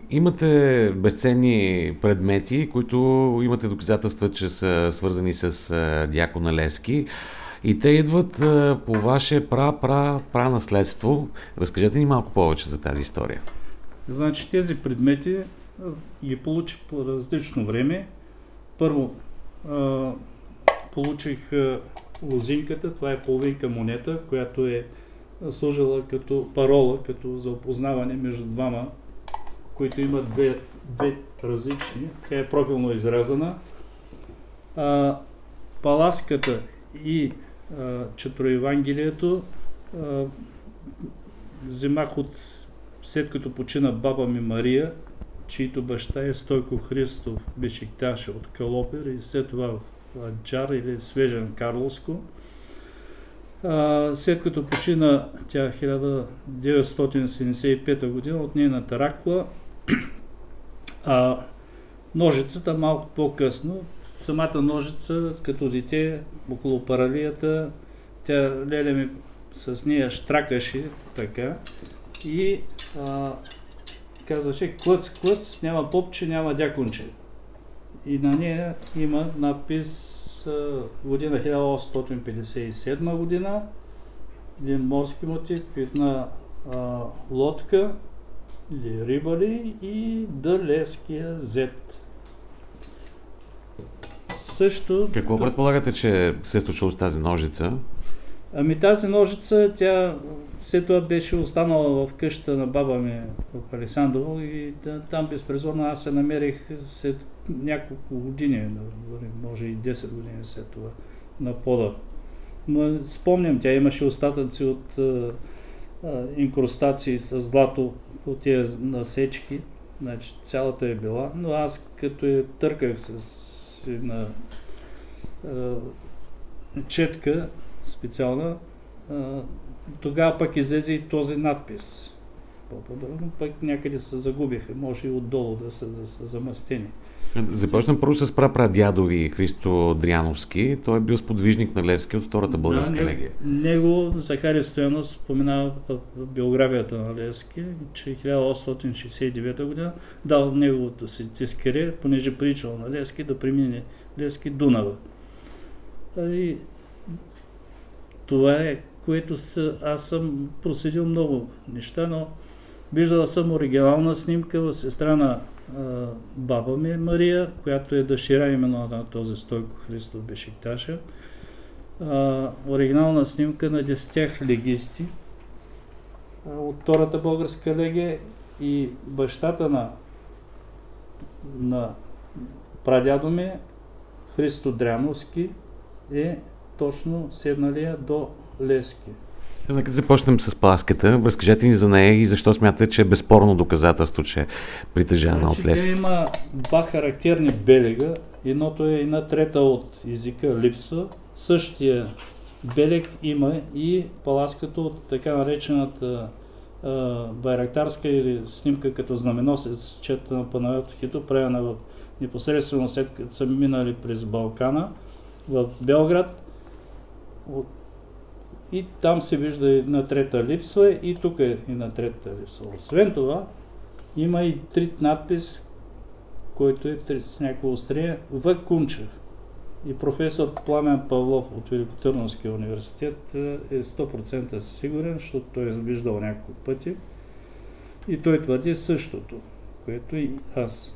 Имате безценни предмети, които имате доказателства, че са свързани с Дякона Левски. И те идват по ваше наследство. Разкажете ни малко повече за тази история. Значи тези предмети ги получих по различно време. Първо получих лозинката, това е половинка монета, която е служила като парола, като за опознаване между двама, които имат две различни. Тя е профилно изрязана. Паласката и Четироевангелието вземах след като почина баба ми Мария, чийто баща е Стойко Христов Бешиктяш от Калопер и след това в Аджар или Свежен Карловско. След като почина тя 1975 година от нейната ракла, ножицата малко по-късно, самата ножица като дете около паралията, тя леля ми с нея штракаше така и казваше клъц, няма попче, няма дяконче. И на нея има надпис година 1857 година, един морски мотив, една лодка или риба ли и Левския зет. Също... Какво предполагате, че се е случило с тази ножица? Ами тази ножица, тя след това беше останала в къщата на баба ми в Александрово и там безпризорно аз се намерих след няколко години, може и 10 години след това, на пода. Но спомням, тя имаше остатъци от инкрустации с злато по тези насечки, значи цялата е била, но аз като я търках с една четка специална, тогава пък излезе и този надпис. Пък някъде се загубиха, може и отдолу да са замастени. Започнем първо с прапрадядо ви Христо Дряновски. Той е бил сподвижник на Левски от Втората българска легия. Него Захари Стоянов споменава в биографията на Левски, че 1869 година дал неговото си тискаре, понеже приличал на Левски, да премине Левски Дунава. И това е, което аз съм проследил много неща, но виждал съм оригинална снимка в сестра на баба ми Мария, която е дъщеря именно на този Стойко Христов Бешиктяша. Оригинална снимка на 10 легисти от Втората българска легия и бащата на прадядо ми Христо Дряновски е точно седналия до Левски. Нека започнем с паласката. Разкажете ни за нея и защо смятате, че е безспорно доказателство, че е притежана от Левски. Тя има два характерни белега. Едното е една трета от езика липсва. Същия белег има и паласката от така наречената байрактарска или снимка като знаменосец, чета на Панайотохито, правена непосредствено след като са минали през Балкана в Белград. И там се вижда една трета липсва и тук е една трета липсва. Освен това, има и трит надпис, който е с някакво острие В. Кунчев. И професор Пламен Павлов от Великотърновския университет е 100% сигурен, защото той е виждал няколко пъти. И той твърди същото, което и аз.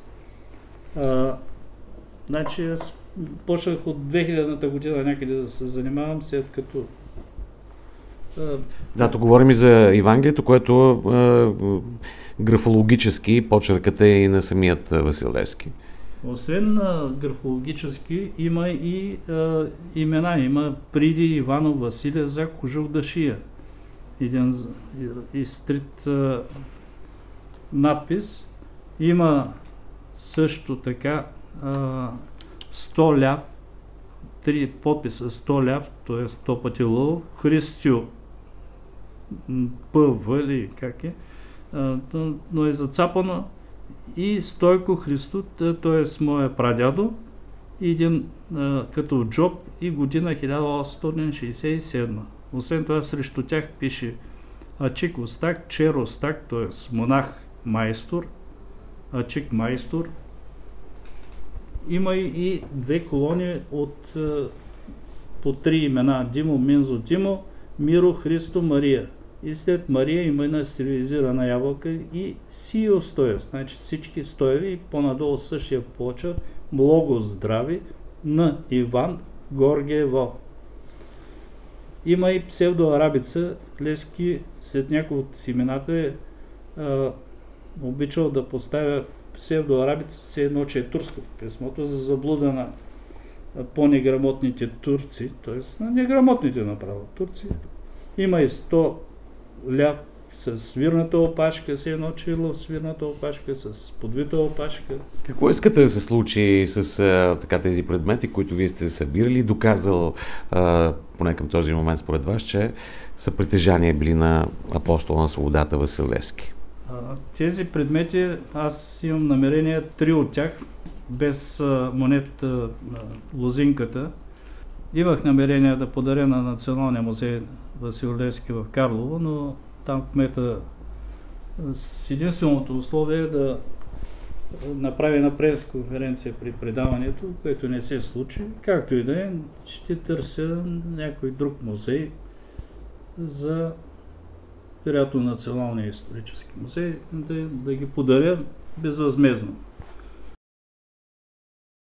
Значи аз почнах от 2000-та година някъде да се занимавам, след като да, тук говорим и за Евангелието, което графологически почерката е и на самият Васил Левски. Освен графологически има и имена. Има Приди Иванов Василия за Кожух Дашия. Един изтрит надпис. Има също така 100 ляв, 3 подписа 100 ляв, т.е. 100 пъти лъв, Христю П.В. или как е, но е зацапано и Стойко Христо, т.е. моя прадядо, и един като джоб и година 1867. Освен това срещу тях пише Ачик Остак, Чер Остак, т.е. монах майстор, Ачик Майстор. Има и две колони от по 3 имена: Димо, Минзо, Тимо, Миро, Христо, Мария. И след Мария има една стилизирана ябълка и Сио Стоев. Значи всички Стоеви и по-надолу същия почерк: Много здрави, на Иван Горгиево. Има и псевдоарабица. Левски след някои от имената е обичал да поставя псевдоарабица все едно, че е турско писмото, за заблуда на по-неграмотните турци, т.е. на неграмотните направо турци. Има и 100 ляв с свирната опашка, все едно, че е свирната опашка, с подвита опашка. Какво искате да се случи с така тези предмети, които вие сте събирали и доказал поне към този момент според вас, че са притежания били на апостола на свободата Васил Левски? Тези предмети, аз имам намерение 3 от тях, без монетата на лозинката. Имах намерение да подаря на Националния музей Васил Левски в Карлово, но там кмета с единственото условие да направи на пресконференция при предаването, което не се случи. Както и да е, ще търся някой друг музей за вероятно Националния исторически музей, да ги подаря безвъзмездно.